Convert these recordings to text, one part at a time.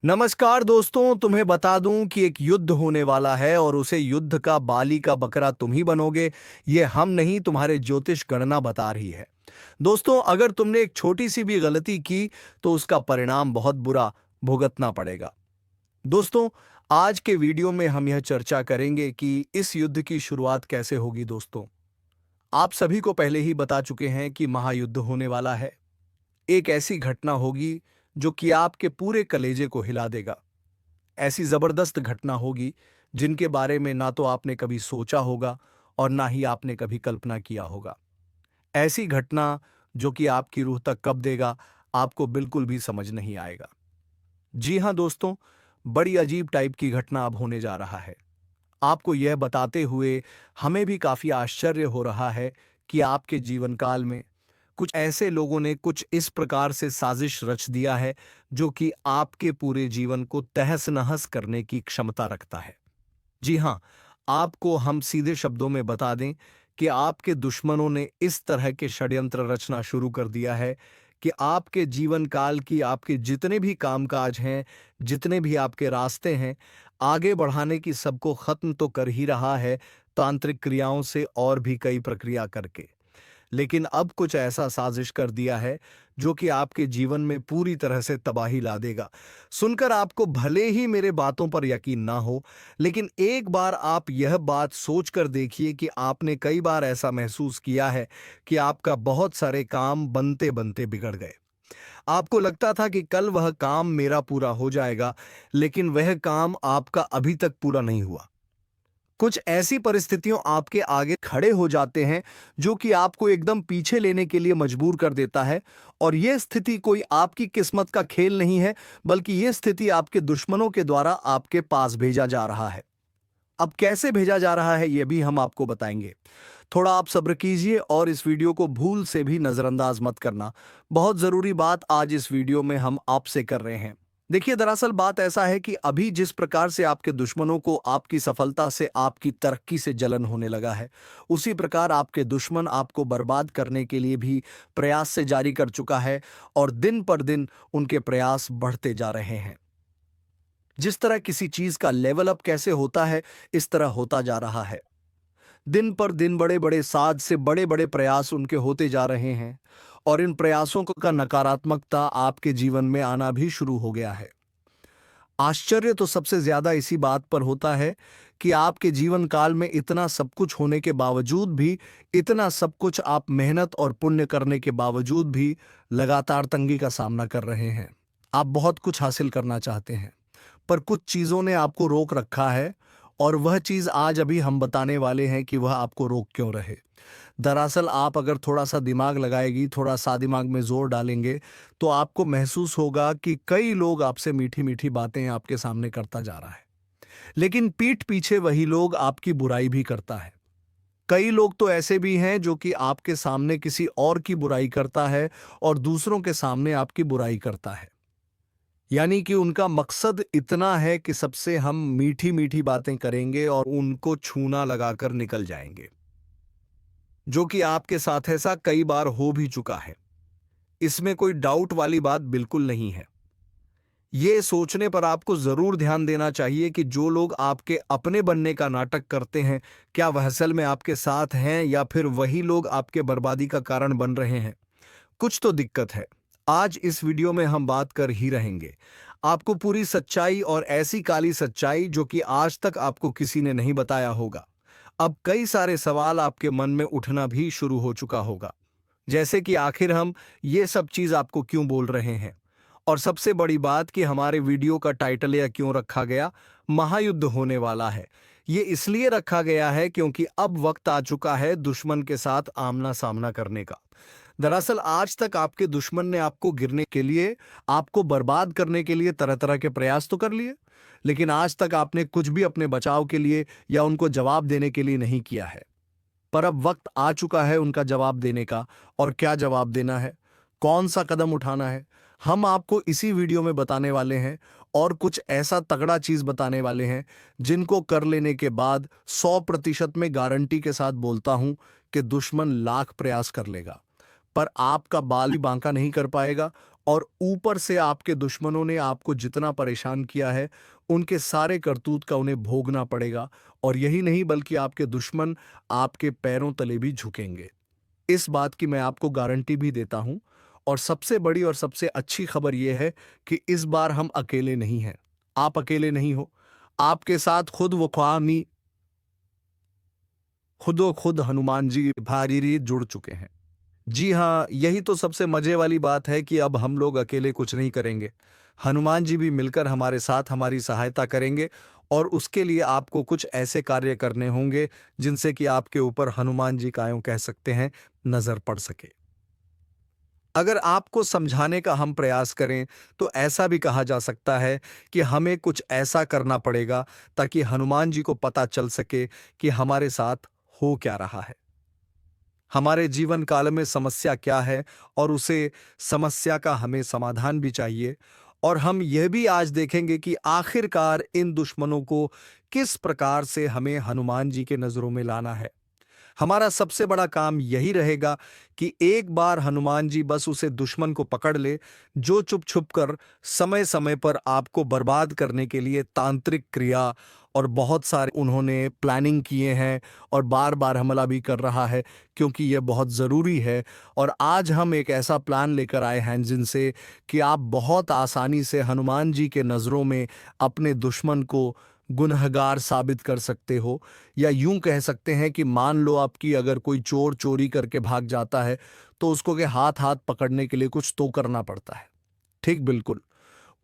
नमस्कार दोस्तों, तुम्हें बता दूं कि एक युद्ध होने वाला है और उसे युद्ध का बाली का बकरा तुम ही बनोगे। ये हम नहीं, तुम्हारे ज्योतिष गणना बता रही है। दोस्तों, अगर तुमने एक छोटी सी भी गलती की तो उसका परिणाम बहुत बुरा भुगतना पड़ेगा। दोस्तों, आज के वीडियो में हम यह चर्चा करेंगे कि इस युद्ध की शुरुआत कैसे होगी। दोस्तों, आप सभी को पहले ही बता चुके हैं कि महायुद्ध होने वाला है। एक ऐसी घटना होगी जो कि आपके पूरे कलेजे को हिला देगा। ऐसी जबरदस्त घटना होगी जिनके बारे में ना तो आपने कभी सोचा होगा और ना ही आपने कभी कल्पना किया होगा। ऐसी घटना जो कि आपकी रूह तक कब देगा, आपको बिल्कुल भी समझ नहीं आएगा। जी हां दोस्तों, बड़ी अजीब टाइप की घटना अब होने जा रहा है। आपको यह बताते हुए हमें भी काफी आश्चर्य हो रहा है कि आपके जीवन काल में कुछ ऐसे लोगों ने कुछ इस प्रकार से साजिश रच दिया है जो कि आपके पूरे जीवन को तहस नहस करने की क्षमता रखता है। जी हां, आपको हम सीधे शब्दों में बता दें कि आपके दुश्मनों ने इस तरह के षड्यंत्र रचना शुरू कर दिया है कि आपके जीवन काल की आपके जितने भी कामकाज हैं, जितने भी आपके रास्ते हैं, आगे बढ़ाने की सबको खत्म तो कर ही रहा है, तांत्रिक क्रियाओं से और भी कई प्रक्रिया करके। लेकिन अब कुछ ऐसा साजिश कर दिया है जो कि आपके जीवन में पूरी तरह से तबाही ला देगा। सुनकर आपको भले ही मेरे बातों पर यकीन ना हो, लेकिन एक बार आप यह बात सोच कर देखिए कि आपने कई बार ऐसा महसूस किया है कि आपका बहुत सारे काम बनते बनते बिगड़ गए। आपको लगता था कि कल वह काम मेरा पूरा हो जाएगा, लेकिन वह काम आपका अभी तक पूरा नहीं हुआ। कुछ ऐसी परिस्थितियों आपके आगे खड़े हो जाते हैं जो कि आपको एकदम पीछे लेने के लिए मजबूर कर देता है। और यह स्थिति कोई आपकी किस्मत का खेल नहीं है, बल्कि यह स्थिति आपके दुश्मनों के द्वारा आपके पास भेजा जा रहा है। अब कैसे भेजा जा रहा है यह भी हम आपको बताएंगे। थोड़ा आप सब्र कीजिए और इस वीडियो को भूल से भी नजरअंदाज मत करना। बहुत जरूरी बात आज इस वीडियो में हम आपसे कर रहे हैं। देखिए, दरअसल बात ऐसा है कि अभी जिस प्रकार से आपके दुश्मनों को आपकी सफलता से, आपकी तरक्की से जलन होने लगा है, उसी प्रकार आपके दुश्मन आपको बर्बाद करने के लिए भी प्रयास से जारी कर चुका है। और दिन पर दिन उनके प्रयास बढ़ते जा रहे हैं। जिस तरह किसी चीज का लेवल अप कैसे होता है, इस तरह होता जा रहा है। दिन पर दिन बड़े बड़े साज से बड़े बड़े प्रयास उनके होते जा रहे हैं। और इन प्रयासों का नकारात्मकता आपके जीवन में आना भी शुरू हो गया है। आश्चर्य तो सबसे ज्यादा इसी बात पर होता है कि आपके जीवन काल में इतना सब कुछ होने के बावजूद भी, इतना सब कुछ आप मेहनत और पुण्य करने के बावजूद भी लगातार तंगी का सामना कर रहे हैं। आप बहुत कुछ हासिल करना चाहते हैं, पर कुछ चीजों ने आपको रोक रखा है। और वह चीज आज अभी हम बताने वाले हैं कि वह आपको रोक क्यों रहे। दरअसल आप अगर थोड़ा सा दिमाग लगाएगी, थोड़ा सा दिमाग में जोर डालेंगे, तो आपको महसूस होगा कि कई लोग आपसे मीठी मीठी बातें आपके सामने करता जा रहा है, लेकिन पीठ पीछे वही लोग आपकी बुराई भी करता है। कई लोग तो ऐसे भी हैं जो कि आपके सामने किसी और की बुराई करता है और दूसरों के सामने आपकी बुराई करता है। यानी कि उनका मकसद इतना है कि सबसे हम मीठी मीठी बातें करेंगे और उनको छूना लगाकर निकल जाएंगे। जो कि आपके साथ ऐसा कई बार हो भी चुका है। इसमें कोई डाउट वाली बात बिल्कुल नहीं है। ये सोचने पर आपको जरूर ध्यान देना चाहिए कि जो लोग आपके अपने बनने का नाटक करते हैं, क्या वह असल में आपके साथ हैं या फिर वही लोग आपके बर्बादी का कारण बन रहे हैं। कुछ तो दिक्कत है। आज इस वीडियो में हम बात कर ही रहेंगे। आपको पूरी सच्चाई, और ऐसी काली सच्चाई जो कि आज तक आपको किसी ने नहीं बताया होगा। अब कई सारे सवाल आपके मन में उठना भी शुरू हो चुका होगा, जैसे कि आखिर हम ये सब चीज आपको क्यों बोल रहे हैं। और सबसे बड़ी बात कि हमारे वीडियो का टाइटल या क्यों रखा गया, महायुद्ध होने वाला है। ये इसलिए रखा गया है क्योंकि अब वक्त आ चुका है दुश्मन के साथ आमना सामना करने का। दरअसल आज तक आपके दुश्मन ने आपको गिरने के लिए, आपको बर्बाद करने के लिए तरह तरह के प्रयास तो कर लिए, लेकिन आज तक आपने कुछ भी अपने बचाव के लिए या उनको जवाब देने के लिए नहीं किया है। पर अब वक्त आ चुका है उनका जवाब देने का। और क्या जवाब देना है, कौन सा कदम उठाना है, हम आपको इसी वीडियो में बताने वाले हैं। और कुछ ऐसा तगड़ा चीज बताने वाले हैं जिनको कर लेने के बाद 100% में गारंटी के साथ बोलता हूं कि दुश्मन लाख प्रयास कर लेगा, पर आपका बाल भी बांका नहीं कर पाएगा और ऊपर से आपके दुश्मनों ने आपको जितना परेशान किया है, उनके सारे करतूत का उन्हें भोगना पड़ेगा। और यही नहीं, बल्कि आपके दुश्मन आपके पैरों तले भी झुकेंगे। इस बात की मैं आपको गारंटी भी देता हूं। और सबसे बड़ी और सबसे अच्छी खबर यह है कि इस बार हम अकेले नहीं हैं। आप अकेले नहीं हो। आपके साथ खुद हनुमान जी भारीरी जुड़ चुके हैं। जी हाँ, यही तो सबसे मजे वाली बात है कि अब हम लोग अकेले कुछ नहीं करेंगे। हनुमान जी भी मिलकर हमारे साथ हमारी सहायता करेंगे। और उसके लिए आपको कुछ ऐसे कार्य करने होंगे जिनसे कि आपके ऊपर हनुमान जी का यूं कह सकते हैं नजर पड़ सके। अगर आपको समझाने का हम प्रयास करें तो ऐसा भी कहा जा सकता है कि हमें कुछ ऐसा करना पड़ेगा ताकि हनुमान जी को पता चल सके कि हमारे साथ हो क्या रहा है, हमारे जीवन काल में समस्या क्या है, और उसे समस्या का हमें समाधान भी चाहिए। और हम यह भी आज देखेंगे कि आखिरकार इन दुश्मनों को किस प्रकार से हमें हनुमान जी के नजरों में लाना है। हमारा सबसे बड़ा काम यही रहेगा कि एक बार हनुमान जी बस उसे दुश्मन को पकड़ ले जो चुप छुप कर समय समय पर आपको बर्बाद करने के लिए तांत्रिक क्रिया और बहुत सारे उन्होंने प्लानिंग किए हैं, और बार बार हमला भी कर रहा है, क्योंकि यह बहुत ज़रूरी है। और आज हम एक ऐसा प्लान लेकर आए हैं जिनसे कि आप बहुत आसानी से हनुमान जी के नज़रों में अपने दुश्मन को गुनहगार साबित कर सकते हो। या यूं कह सकते हैं कि मान लो आपकी अगर कोई चोर चोरी करके भाग जाता है तो उसको के हाथ हाथ पकड़ने के लिए कुछ तो करना पड़ता है। ठीक बिल्कुल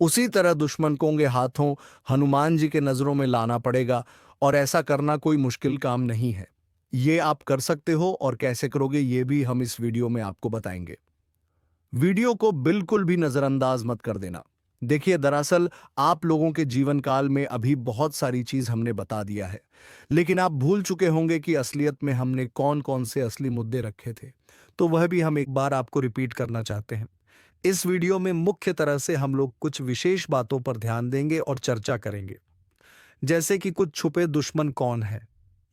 उसी तरह दुश्मन को उनके हाथों हनुमान जी के नजरों में लाना पड़ेगा। और ऐसा करना कोई मुश्किल काम नहीं है। ये आप कर सकते हो, और कैसे करोगे ये भी हम इस वीडियो में आपको बताएंगे। वीडियो को बिल्कुल भी नजरअंदाज मत कर देना। देखिए, दरअसल आप लोगों के जीवन काल में अभी बहुत सारी चीज हमने बता दिया है, लेकिन आप भूल चुके होंगे कि असलियत में हमने कौन कौन से असली मुद्दे रखे थे। तो वह भी हम एक बार आपको रिपीट करना चाहते हैं। इस वीडियो में मुख्य तरह से हम लोग कुछ विशेष बातों पर ध्यान देंगे और चर्चा करेंगे, जैसे कि कुछ छुपे दुश्मन कौन है,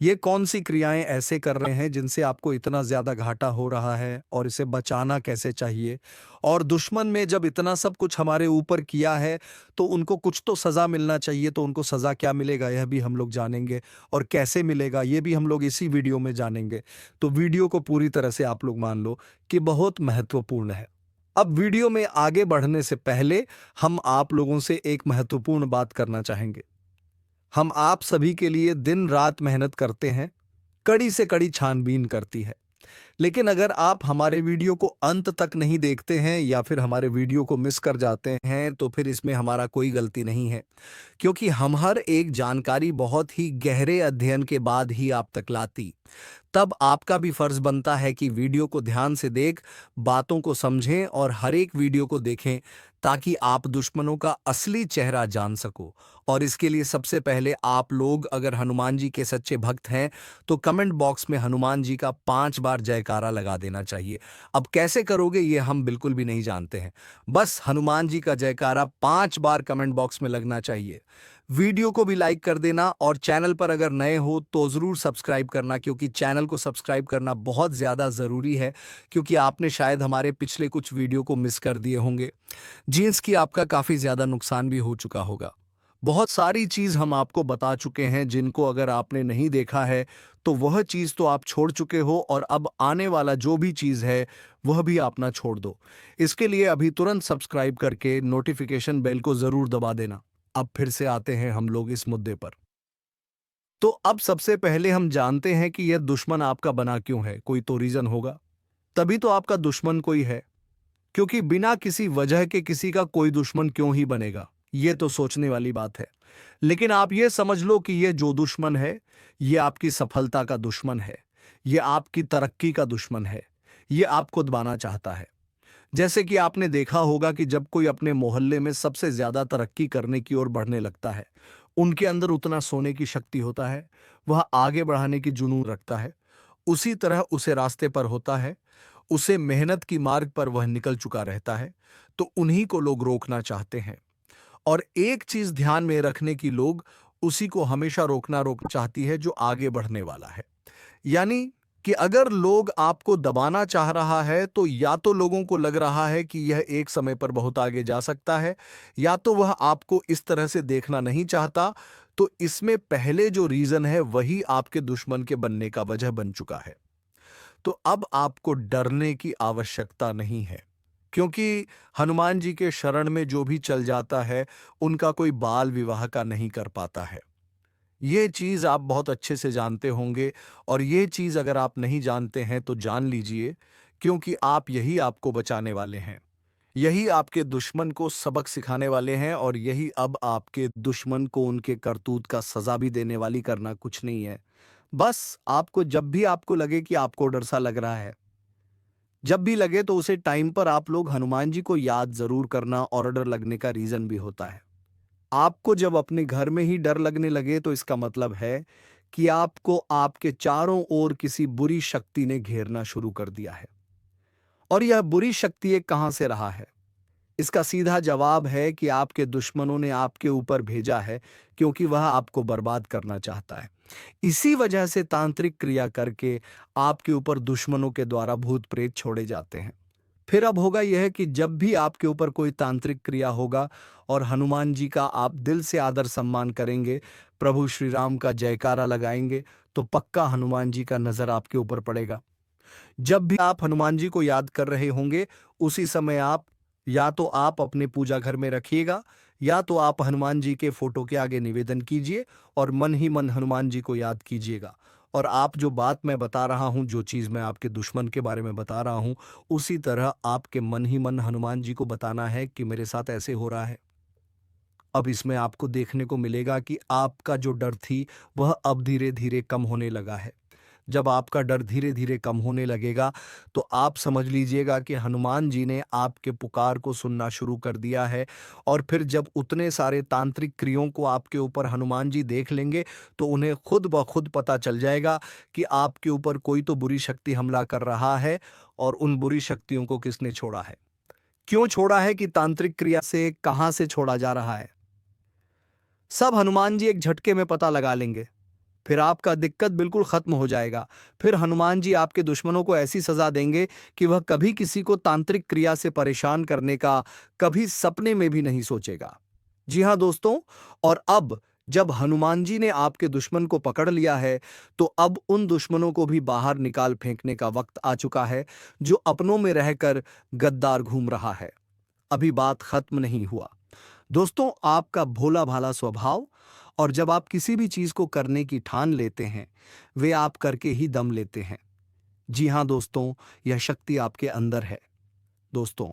ये कौन सी क्रियाएं ऐसे कर रहे हैं जिनसे आपको इतना ज्यादा घाटा हो रहा है, और इसे बचाना कैसे चाहिए। और दुश्मन में जब इतना सब कुछ हमारे ऊपर किया है तो उनको कुछ तो सजा मिलना चाहिए, तो उनको सजा क्या मिलेगा यह भी हम लोग जानेंगे, और कैसे मिलेगा ये भी हम लोग इसी वीडियो में जानेंगे। तो वीडियो को पूरी तरह से आप लोग मान लो कि बहुत महत्वपूर्ण है। अब वीडियो में आगे बढ़ने से पहले हम आप लोगों से एक महत्वपूर्ण बात करना चाहेंगे। हम आप सभी के लिए दिन रात मेहनत करते हैं, कड़ी से कड़ी छानबीन करती है। लेकिन अगर आप हमारे वीडियो को अंत तक नहीं देखते हैं या फिर हमारे वीडियो को मिस कर जाते हैं तो फिर इसमें हमारा कोई गलती नहीं है, क्योंकि हम हर एक जानकारी बहुत ही गहरे अध्ययन के बाद ही आप तक लाती। तब आपका भी फर्ज बनता है कि वीडियो को ध्यान से देख बातों को समझें और हर एक वीडियो को देखें, ताकि आप दुश्मनों का असली चेहरा जान सको। और इसके लिए सबसे पहले आप लोग अगर हनुमान जी के सच्चे भक्त हैं तो कमेंट बॉक्स में हनुमान जी का 5 बार जयकारा लगा देना चाहिए। अब कैसे करोगे ये हम बिल्कुल भी नहीं जानते हैं, बस हनुमान जी का जयकारा 5 बार कमेंट बॉक्स में लगना चाहिए। वीडियो को भी लाइक कर देना, और चैनल पर अगर नए हो तो ज़रूर सब्सक्राइब करना, क्योंकि चैनल को सब्सक्राइब करना बहुत ज़्यादा ज़रूरी है, क्योंकि आपने शायद हमारे पिछले कुछ वीडियो को मिस कर दिए होंगे जिसकी आपका काफ़ी ज़्यादा नुकसान भी हो चुका होगा। बहुत सारी चीज़ हम आपको बता चुके हैं जिनको अगर आपने नहीं देखा है तो वह चीज़ तो आप छोड़ चुके हो, और अब आने वाला जो भी चीज़ है वह भी आप ना छोड़ दो। इसके लिए अभी तुरंत सब्सक्राइब करके नोटिफिकेशन बेल को ज़रूर दबा देना। अब फिर से आते हैं हम लोग इस मुद्दे पर। तो अब सबसे पहले हम जानते हैं कि यह दुश्मन आपका बना क्यों है। कोई तो रीज़न होगा, तभी तो आपका दुश्मन कोई है। क्योंकि बिना किसी वजह के किसी का कोई दुश्मन क्यों ही बनेगा, ये तो सोचने वाली बात है। लेकिन आप ये समझ लो कि ये जो दुश्मन है ये आपकी सफलता का दुश्मन है, ये आपकी तरक्की का दुश्मन है, ये आपको दबाना चाहता है। जैसे कि आपने देखा होगा कि जब कोई अपने मोहल्ले में सबसे ज्यादा तरक्की करने की ओर बढ़ने लगता है, उनके अंदर उतना सोने की शक्ति होता है, वह आगे बढ़ाने की जुनून रखता है, उसी तरह उसे रास्ते पर होता है, उसे मेहनत की मार्ग पर वह निकल चुका रहता है, तो उन्हीं को लोग रोकना चाहते हैं। और एक चीज ध्यान में रखने की, लोग उसी को हमेशा रोकना चाहती है जो आगे बढ़ने वाला है। यानी कि अगर लोग आपको दबाना चाह रहा है तो या तो लोगों को लग रहा है कि यह एक समय पर बहुत आगे जा सकता है, या तो वह आपको इस तरह से देखना नहीं चाहता। तो इसमें पहले जो रीजन है वही आपके दुश्मन के बनने का वजह बन चुका है। तो अब आपको डरने की आवश्यकता नहीं है, क्योंकि हनुमान जी के शरण में जो भी चल जाता है उनका कोई बाल विवाह का नहीं कर पाता है। ये चीज आप बहुत अच्छे से जानते होंगे, और ये चीज अगर आप नहीं जानते हैं तो जान लीजिए, क्योंकि आप यही आपको बचाने वाले हैं। यही आपके दुश्मन को सबक सिखाने वाले हैं, और यही अब आपके दुश्मन को उनके करतूत का सजा भी देने वाली करना कुछ नहीं है। बस आपको जब भी आपको लगे कि आपको डर सा लग रहा है, जब भी लगे तो उसे टाइम पर आप लोग हनुमान जी को याद जरूर करना, और डर लगने का रीजन भी होता है। आपको जब अपने घर में ही डर लगने लगे तो इसका मतलब है कि आपको आपके चारों ओर किसी बुरी शक्ति ने घेरना शुरू कर दिया है। और यह बुरी शक्ति एक कहां से रहा है? इसका सीधा जवाब है कि आपके दुश्मनों ने आपके ऊपर भेजा है, क्योंकि वह आपको बर्बाद करना चाहता है। इसी वजह से तांत्रिक क्रिया करके आपके ऊपर दुश्मनों के द्वारा भूत प्रेत छोड़े जाते हैं। फिर अब होगा यह कि जब भी आपके ऊपर कोई तांत्रिक क्रिया होगा और हनुमान जी का आप दिल से आदर सम्मान करेंगे, प्रभु श्री राम का जयकारा लगाएंगे, तो पक्का हनुमान जी का नजर आपके ऊपर पड़ेगा। जब भी आप हनुमान जी को याद कर रहे होंगे, उसी समय आप या तो आप अपने पूजा घर में रखिएगा, या तो आप हनुमान जी के फोटो के आगे निवेदन कीजिए और मन ही मन हनुमान जी को याद कीजिएगा। और आप जो बात मैं बता रहा हूं, जो चीज मैं आपके दुश्मन के बारे में बता रहा हूं, उसी तरह आपके मन ही मन हनुमान जी को बताना है कि मेरे साथ ऐसे हो रहा है। अब इसमें आपको देखने को मिलेगा कि आपका जो डर थी वह अब धीरे धीरे कम होने लगा है। जब आपका डर धीरे धीरे कम होने लगेगा तो आप समझ लीजिएगा कि हनुमान जी ने आपके पुकार को सुनना शुरू कर दिया है। और फिर जब उतने सारे तांत्रिक क्रियों को आपके ऊपर हनुमान जी देख लेंगे तो उन्हें खुद ब खुद पता चल जाएगा कि आपके ऊपर कोई तो बुरी शक्ति हमला कर रहा है, और उन बुरी शक्तियों को किसने छोड़ा है, क्यों छोड़ा है, कि तांत्रिक क्रिया से कहां से छोड़ा जा रहा है, सब हनुमान जी एक झटके में पता लगा लेंगे। फिर आपका दिक्कत बिल्कुल खत्म हो जाएगा। फिर हनुमान जी आपके दुश्मनों को ऐसी सजा देंगे कि वह कभी किसी को तांत्रिक क्रिया से परेशान करने का कभी सपने में भी नहीं सोचेगा। जी हाँ दोस्तों, और अब जब हनुमान जी ने आपके दुश्मन को पकड़ लिया है, तो अब उन दुश्मनों को भी बाहर निकाल फेंकने का वक्त आ चुका है, जो अपनों में रहकर गद्दार घूम रहा है। अभी बात खत्म नहीं हुआ दोस्तों। आपका भोला भाला स्वभाव, और जब आप किसी भी चीज को करने की ठान लेते हैं, वे आप करके ही दम लेते हैं। जी हां दोस्तों, यह शक्ति आपके अंदर है। दोस्तों,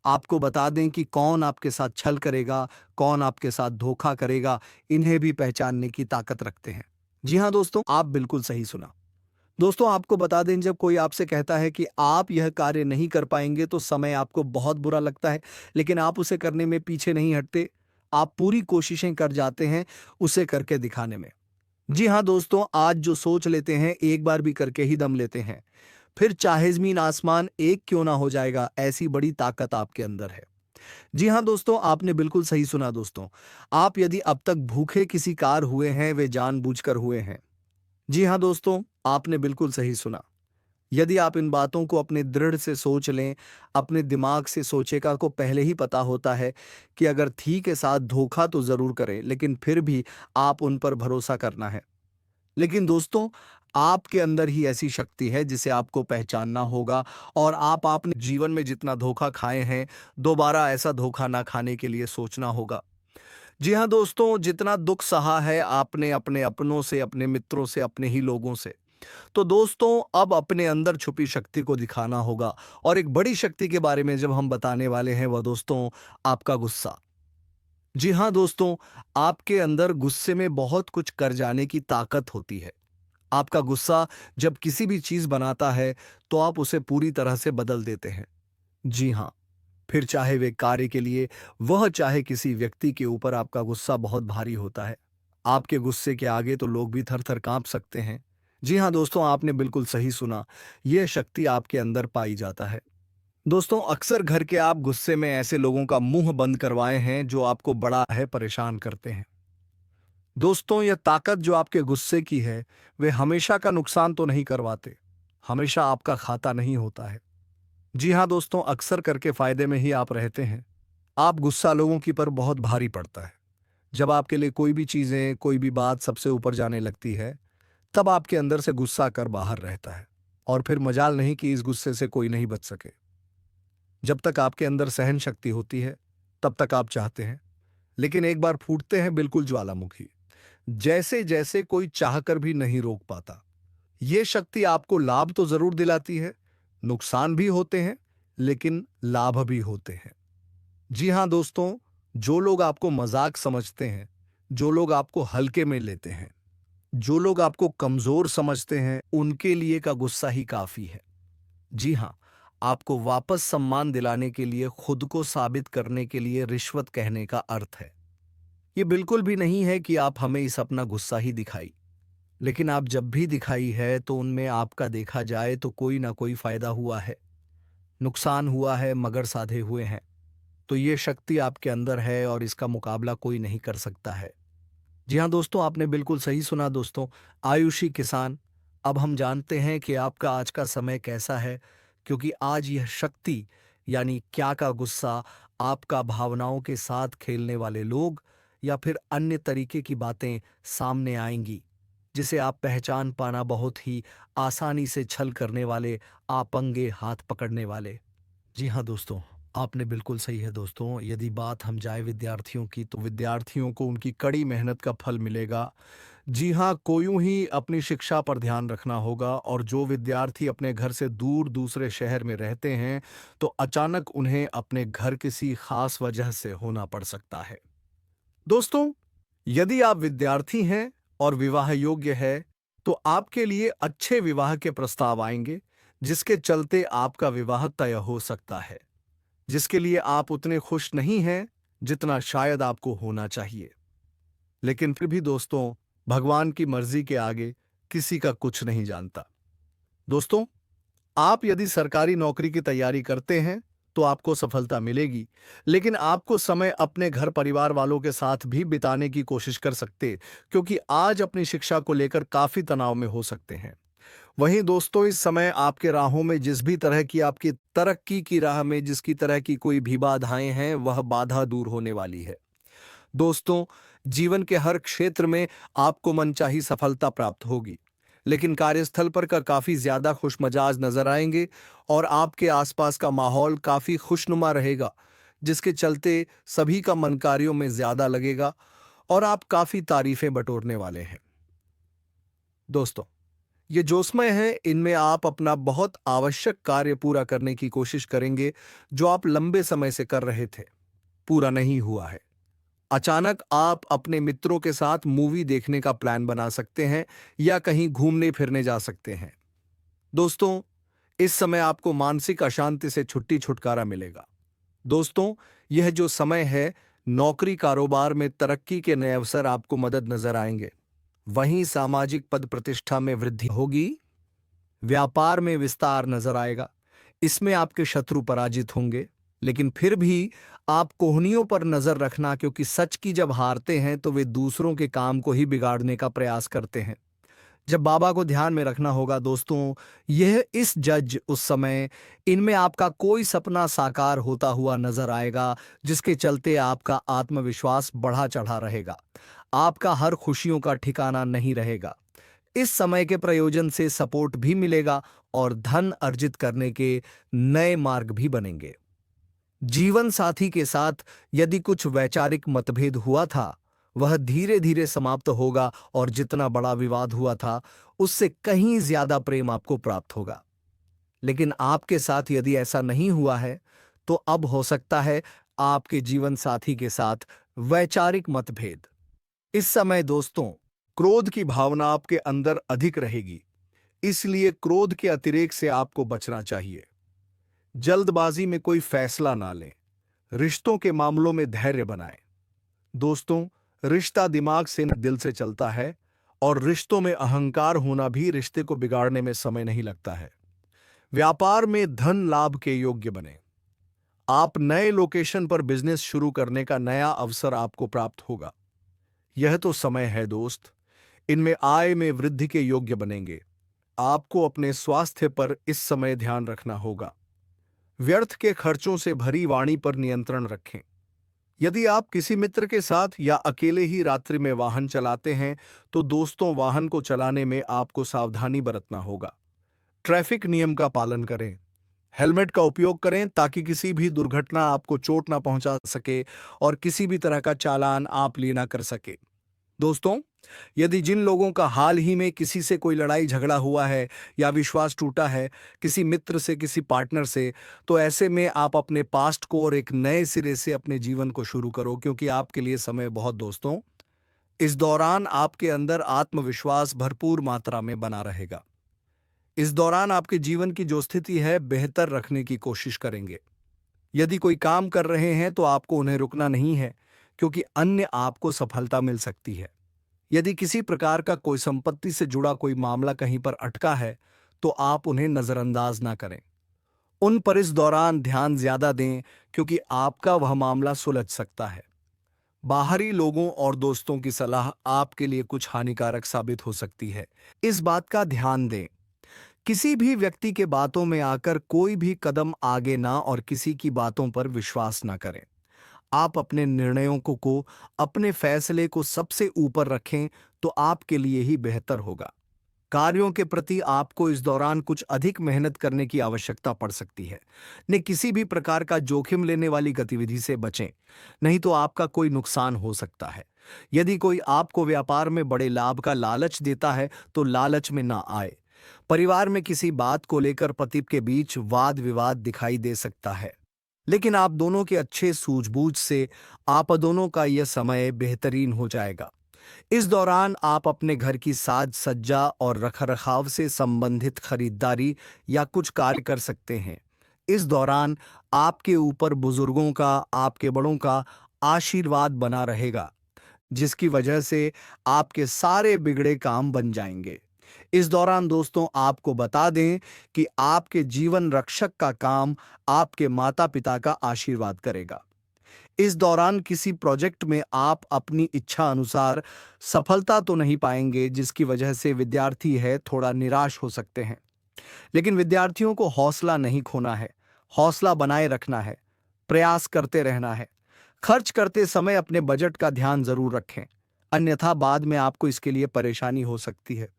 आपको बता दें कि कौन आपके साथ छल करेगा, कौन आपके साथ धोखा करेगा, इन्हें भी पहचानने की ताकत रखते हैं। जी हां दोस्तों, आप बिल्कुल सही सुना। दोस्तों, आपको बता दें, जब कोई आपसे कहता है कि आप यह कार्य नहीं कर पाएंगे तो समय आपको बहुत बुरा लगता है, लेकिन आप उसे करने में पीछे नहीं हटते। आप पूरी कोशिशें कर जाते हैं उसे करके दिखाने में। जी हाँ दोस्तों, आज जो सोच लेते हैं एक बार भी करके ही दम लेते हैं। फिर चाहे जमीन आसमान एक क्यों ना हो जाएगा, ऐसी बड़ी ताकत आपके अंदर है। जी हाँ दोस्तों, आपने बिल्कुल सही सुना दोस्तों। आप यदि अब तक भूखे किसी कार हुए हैं, वे जानबूझकर हुए हैं। जी हाँ दोस्तों, आपने बिल्कुल सही सुना। यदि आप इन बातों को अपने दृढ़ से सोच लें, अपने दिमाग से सोचेगा, को पहले ही पता होता है कि अगर थी के साथ धोखा तो जरूर करें, लेकिन फिर भी आप उन पर भरोसा करना है। लेकिन दोस्तों, आपके अंदर ही ऐसी शक्ति है जिसे आपको पहचानना होगा, और आप आपने जीवन में जितना धोखा खाए हैं, दोबारा ऐसा धोखा ना खाने के लिए सोचना होगा। जी हाँ दोस्तों, जितना दुख सहा है आपने अपने अपनों से, अपने मित्रों से, अपने ही लोगों से, तो दोस्तों अब अपने अंदर छुपी शक्ति को दिखाना होगा। और एक बड़ी शक्ति के बारे में जब हम बताने वाले हैं, वह दोस्तों आपका गुस्सा। जी हाँ दोस्तों, आपके अंदर गुस्से में बहुत कुछ कर जाने की ताकत होती है। आपका गुस्सा जब किसी भी चीज बनाता है तो आप उसे पूरी तरह से बदल देते हैं। जी हाँ, फिर चाहे वे कार्य के लिए, वह चाहे किसी व्यक्ति के ऊपर, आपका गुस्सा बहुत भारी होता है। आपके गुस्से के आगे तो लोग भी थर थर कांप सकते हैं। जी हाँ दोस्तों, आपने बिल्कुल सही सुना। यह शक्ति आपके अंदर पाई जाता है। दोस्तों, अक्सर घर के आप गुस्से में ऐसे लोगों का मुंह बंद करवाए हैं जो आपको बड़ा है परेशान करते हैं। दोस्तों, यह ताकत जो आपके गुस्से की है, वे हमेशा का नुकसान तो नहीं करवाते। हमेशा आपका खाता नहीं होता है। जी हाँ दोस्तों, अक्सर करके फायदे में ही आप रहते हैं। आप गुस्सा लोगों की पर बहुत भारी पड़ता है। जब आपके लिए कोई भी चीजें, कोई भी बात सबसे ऊपर जाने लगती है, तब आपके अंदर से गुस्सा कर बाहर रहता है। और फिर मजाल नहीं कि इस गुस्से से कोई नहीं बच सके। जब तक आपके अंदर सहन शक्ति होती है, तब तक आप चाहते हैं, लेकिन एक बार फूटते हैं बिल्कुल ज्वालामुखी, जैसे जैसे कोई चाहकर भी नहीं रोक पाता। ये शक्ति आपको लाभ तो जरूर दिलाती है, नुकसान भी होते हैं, लेकिन लाभ भी होते हैं। जी हाँ दोस्तों, जो लोग आपको मजाक समझते हैं, जो लोग आपको हल्के में लेते हैं, जो लोग आपको कमजोर समझते हैं, उनके लिए का गुस्सा ही काफी है। जी हाँ, आपको वापस सम्मान दिलाने के लिए, खुद को साबित करने के लिए रिश्वत कहने का अर्थ है। ये बिल्कुल भी नहीं है कि आप हमें इस अपना गुस्सा ही दिखाई, लेकिन आप जब भी दिखाई है तो उनमें आपका देखा जाए तो कोई ना कोई फायदा हुआ है, नुकसान हुआ है, मगर साधे हुए हैं। तो ये शक्ति आपके अंदर है और इसका मुकाबला कोई नहीं कर सकता है। जी हाँ दोस्तों, आपने बिल्कुल सही सुना दोस्तों। आयुषी किसान, अब हम जानते हैं कि आपका आज का समय कैसा है, क्योंकि आज यह शक्ति यानी क्या का गुस्सा, आपका भावनाओं के साथ खेलने वाले लोग या फिर अन्य तरीके की बातें सामने आएंगी, जिसे आप पहचान पाना बहुत ही आसानी से छल करने वाले, आपंगे हाथ पकड़ने वाले। जी हाँ दोस्तों, आपने बिल्कुल सही है दोस्तों। यदि बात हम जाए विद्यार्थियों की, तो विद्यार्थियों को उनकी कड़ी मेहनत का फल मिलेगा। जी हाँ, को यूं ही अपनी शिक्षा पर ध्यान रखना होगा। और जो विद्यार्थी अपने घर से दूर दूसरे शहर में रहते हैं, तो अचानक उन्हें अपने घर किसी खास वजह से होना पड़ सकता है। दोस्तों, यदि आप विद्यार्थी हैं और विवाह योग्य है, तो आपके लिए अच्छे विवाह के प्रस्ताव आएंगे, जिसके चलते आपका विवाह तय हो सकता है, जिसके लिए आप उतने खुश नहीं हैं जितना शायद आपको होना चाहिए। लेकिन फिर भी दोस्तों, भगवान की मर्जी के आगे किसी का कुछ नहीं जानता। दोस्तों, आप यदि सरकारी नौकरी की तैयारी करते हैं, तो आपको सफलता मिलेगी, लेकिन आपको समय अपने घर परिवार वालों के साथ भी बिताने की कोशिश कर सकते, क्योंकि आज अपनी शिक्षा को लेकर काफी तनाव में हो सकते हैं। वहीं दोस्तों, इस समय आपके राहों में जिस भी तरह की, आपकी तरक्की की राह में जिसकी तरह की कोई भी बाधाएं हैं, वह बाधा दूर होने वाली है। दोस्तों, जीवन के हर क्षेत्र में आपको मनचाही सफलता प्राप्त होगी, लेकिन कार्यस्थल पर का काफी ज्यादा खुशमजाज नजर आएंगे और आपके आसपास का माहौल काफी खुशनुमा रहेगा, जिसके चलते सभी का मन कार्यों में ज्यादा लगेगा और आप काफी तारीफें बटोरने वाले हैं। दोस्तों, ये जो समय है, इनमें आप अपना बहुत आवश्यक कार्य पूरा करने की कोशिश करेंगे, जो आप लंबे समय से कर रहे थे, पूरा नहीं हुआ है। अचानक आप अपने मित्रों के साथ मूवी देखने का प्लान बना सकते हैं या कहीं घूमने फिरने जा सकते हैं। दोस्तों, इस समय आपको मानसिक अशांति से छुटकारा मिलेगा। दोस्तों, यह जो समय है, नौकरी कारोबार में तरक्की के नए अवसर आपको मदद नजर आएंगे। वहीं सामाजिक पद प्रतिष्ठा में वृद्धि होगी, व्यापार में विस्तार नजर आएगा। इसमें आपके शत्रु पराजित होंगे, लेकिन फिर भी आप कोहनियों पर नजर रखना, क्योंकि सच की जब हारते हैं तो वे दूसरों के काम को ही बिगाड़ने का प्रयास करते हैं। जब बाबा को ध्यान में रखना होगा दोस्तों। यह इस जज उस समय, इनमें आपका कोई सपना साकार होता हुआ नजर आएगा, जिसके चलते आपका आत्मविश्वास बढ़ा चढ़ा रहेगा। आपका हर खुशियों का ठिकाना नहीं रहेगा। इस समय के प्रयोजन से सपोर्ट भी मिलेगा और धन अर्जित करने के नए मार्ग भी बनेंगे। जीवन साथी के साथ यदि कुछ वैचारिक मतभेद हुआ था, वह धीरे धीरे समाप्त होगा और जितना बड़ा विवाद हुआ था, उससे कहीं ज्यादा प्रेम आपको प्राप्त होगा। लेकिन आपके साथ यदि ऐसा नहीं हुआ है, तो अब हो सकता है आपके जीवन साथी के साथ वैचारिक मतभेद। इस समय दोस्तों, क्रोध की भावना आपके अंदर अधिक रहेगी, इसलिए क्रोध के अतिरेक से आपको बचना चाहिए। जल्दबाजी में कोई फैसला ना लें। रिश्तों के मामलों में धैर्य बनाएं। दोस्तों, रिश्ता दिमाग से न दिल से चलता है, और रिश्तों में अहंकार होना भी रिश्ते को बिगाड़ने में समय नहीं लगता है। व्यापार में धन लाभ के योग्य बने। आप नए लोकेशन पर बिजनेस शुरू करने का नया अवसर आपको प्राप्त होगा। यह तो समय है दोस्त, इनमें आय में वृद्धि के योग्य बनेंगे। आपको अपने स्वास्थ्य पर इस समय ध्यान रखना होगा। व्यर्थ के खर्चों से भरी वाणी पर नियंत्रण रखें। यदि आप किसी मित्र के साथ या अकेले ही रात्रि में वाहन चलाते हैं, तो दोस्तों वाहन को चलाने में आपको सावधानी बरतना होगा। ट्रैफिक नियम का पालन करें। हेलमेट का उपयोग करें ताकि किसी भी दुर्घटना आपको चोट ना पहुंचा सके और किसी भी तरह का चालान आप लेना कर सके। दोस्तों, यदि जिन लोगों का हाल ही में किसी से कोई लड़ाई झगड़ा हुआ है या विश्वास टूटा है, किसी मित्र से, किसी पार्टनर से, तो ऐसे में आप अपने पास्ट को और एक नए सिरे से अपने जीवन को शुरू करो, क्योंकि आपके लिए समय बहुत दोस्तों इस दौरान आपके अंदर आत्मविश्वास भरपूर मात्रा में बना रहेगा। इस दौरान आपके जीवन की जो स्थिति है बेहतर रखने की कोशिश करेंगे। यदि कोई काम कर रहे हैं तो आपको उन्हें रुकना नहीं है, क्योंकि अन्य आपको सफलता मिल सकती है। यदि किसी प्रकार का कोई संपत्ति से जुड़ा कोई मामला कहीं पर अटका है, तो आप उन्हें नजरअंदाज ना करें। उन पर इस दौरान ध्यान ज्यादा दें, क्योंकि आपका वह मामला सुलझ सकता है। बाहरी लोगों और दोस्तों की सलाह आपके लिए कुछ हानिकारक साबित हो सकती है। इस बात का ध्यान दें। किसी भी व्यक्ति के बातों में आकर कोई भी कदम आगे ना और किसी की बातों पर विश्वास ना करें। आप अपने निर्णयों को अपने फैसले को सबसे ऊपर रखें, तो आपके लिए ही बेहतर होगा। कार्यों के प्रति आपको इस दौरान कुछ अधिक मेहनत करने की आवश्यकता पड़ सकती है। ने किसी भी प्रकार का जोखिम लेने वाली गतिविधि से बचें, नहीं तो आपका कोई नुकसान हो सकता है। यदि कोई आपको व्यापार में बड़े लाभ का लालच देता है, तो लालच में ना आए। परिवार में किसी बात को लेकर पति के बीच वाद विवाद दिखाई दे सकता है, लेकिन आप दोनों के अच्छे सूझबूझ से आप दोनों का यह समय बेहतरीन हो जाएगा। इस दौरान आप अपने घर की साज सज्जा और रखरखाव से संबंधित खरीदारी या कुछ कार्य कर सकते हैं। इस दौरान आपके ऊपर बुजुर्गों का, आपके बड़ों का आशीर्वाद बना रहेगा, जिसकी वजह से आपके सारे बिगड़े काम बन जाएंगे। इस दौरान दोस्तों आपको बता दें कि आपके जीवन रक्षक का काम आपके माता पिता का आशीर्वाद करेगा। इस दौरान किसी प्रोजेक्ट में आप अपनी इच्छा अनुसार सफलता तो नहीं पाएंगे, जिसकी वजह से विद्यार्थी है थोड़ा निराश हो सकते हैं। लेकिन विद्यार्थियों को हौसला नहीं खोना है, हौसला बनाए रखना है, प्रयास करते रहना है। खर्च करते समय अपने बजट का ध्यान जरूर रखें, अन्यथा बाद में आपको इसके लिए परेशानी हो सकती है।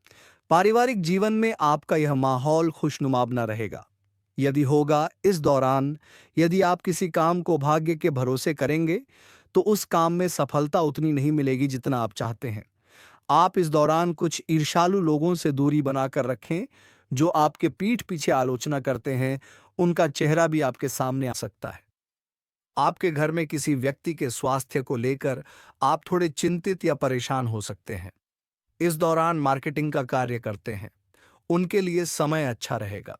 पारिवारिक जीवन में आपका यह माहौल खुशनुमा बना रहेगा। यदि होगा इस दौरान यदि आप किसी काम को भाग्य के भरोसे करेंगे, तो उस काम में सफलता उतनी नहीं मिलेगी जितना आप चाहते हैं। आप इस दौरान कुछ ईर्ष्यालु लोगों से दूरी बनाकर रखें, जो आपके पीठ पीछे आलोचना करते हैं। उनका चेहरा भी आपके सामने आ सकता है। आपके घर में किसी व्यक्ति के स्वास्थ्य को लेकर आप थोड़े चिंतित या परेशान हो सकते हैं। इस दौरान मार्केटिंग का कार्य करते हैं, उनके लिए समय अच्छा रहेगा।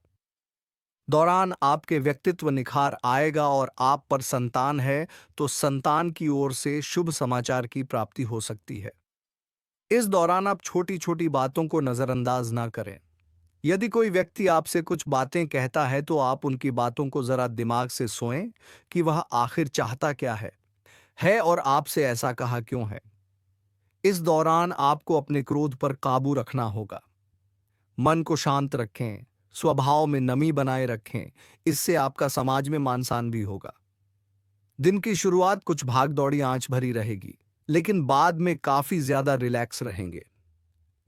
दौरान आपके व्यक्तित्व निखार आएगा और आप पर संतान है, तो संतान की ओर से शुभ समाचार की प्राप्ति हो सकती है। इस दौरान आप छोटी छोटी बातों को नजरअंदाज ना करें। यदि कोई व्यक्ति आपसे कुछ बातें कहता है, तो आप उनकी बातों को जरा दिमाग से सोएं कि वह आखिर चाहता क्या है और आपसे ऐसा कहा क्यों है। इस दौरान आपको अपने क्रोध पर काबू रखना होगा। मन को शांत रखें, स्वभाव में नमी बनाए रखें, इससे आपका समाज में मान सम्मान भी होगा। दिन की शुरुआत कुछ भाग दौड़ी आंच भरी रहेगी, लेकिन बाद में काफी ज्यादा रिलैक्स रहेंगे।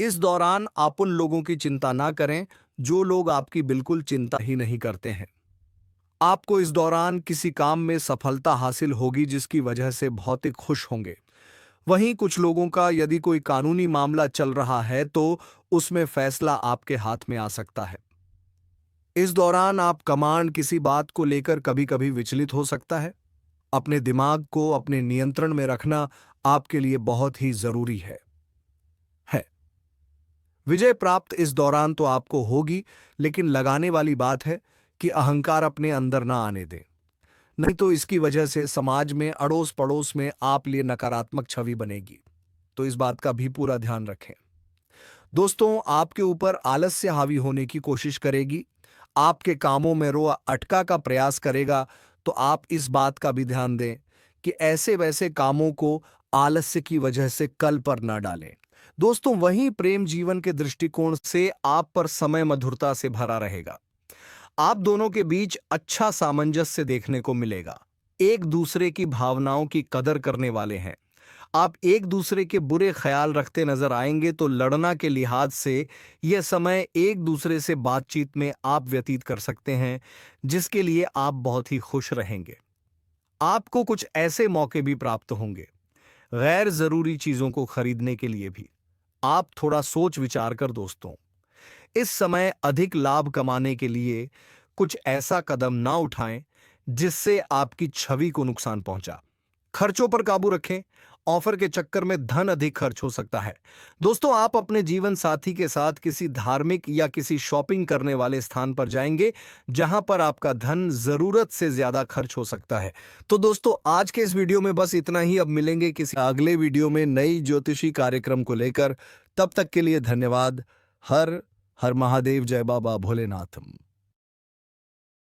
इस दौरान आप उन लोगों की चिंता ना करें जो लोग आपकी बिल्कुल चिंता ही नहीं करते हैं। आपको इस दौरान किसी काम में सफलता हासिल होगी, जिसकी वजह से भौतिक खुश होंगे। वहीं कुछ लोगों का यदि कोई कानूनी मामला चल रहा है, तो उसमें फैसला आपके हाथ में आ सकता है। इस दौरान आप कमांड किसी बात को लेकर कभी कभी विचलित हो सकता है। अपने दिमाग को अपने नियंत्रण में रखना आपके लिए बहुत ही जरूरी है। विजय प्राप्त इस दौरान तो आपको होगी, लेकिन लगाने वाली बात है कि अहंकार अपने अंदर ना आने दें, नहीं तो इसकी वजह से समाज में अड़ोस पड़ोस में आप लिए नकारात्मक छवि बनेगी। तो इस बात का भी पूरा ध्यान रखें। दोस्तों, आपके ऊपर आलस्य हावी होने की कोशिश करेगी, आपके कामों में रोआ अटका का प्रयास करेगा, तो आप इस बात का भी ध्यान दें कि ऐसे वैसे कामों को आलस्य की वजह से कल पर ना डालें। दोस्तों वहीं प्रेम जीवन के दृष्टिकोण से आप पर समय मधुरता से भरा रहेगा। आप दोनों के बीच अच्छा सामंजस्य देखने को मिलेगा। एक दूसरे की भावनाओं की कदर करने वाले हैं। आप एक दूसरे के बुरे ख्याल रखते नजर आएंगे तो लड़ना के लिहाज से यह समय एक दूसरे से बातचीत में आप व्यतीत कर सकते हैं, जिसके लिए आप बहुत ही खुश रहेंगे। आपको कुछ ऐसे मौके भी प्राप्त होंगे, गैर जरूरी चीजों को खरीदने के लिए भी। आप थोड़ा सोच विचार कर दोस्तों, इस समय अधिक लाभ कमाने के लिए कुछ ऐसा कदम ना उठाएं जिससे आपकी छवि को नुकसान पहुंचा। खर्चों पर काबू रखें। ऑफर के चक्कर में धन अधिक खर्च हो सकता है। दोस्तों आप अपने जीवन साथी के साथ किसी धार्मिक या किसी शॉपिंग करने वाले स्थान पर जाएंगे जहां पर आपका धन जरूरत से ज्यादा खर्च हो सकता है। तो दोस्तों आज के इस वीडियो में बस इतना ही। अब मिलेंगे किसी अगले वीडियो में नई ज्योतिषी कार्यक्रम को लेकर। तब तक के लिए धन्यवाद। हर हर महादेव। जय बाबा भोलेनाथ।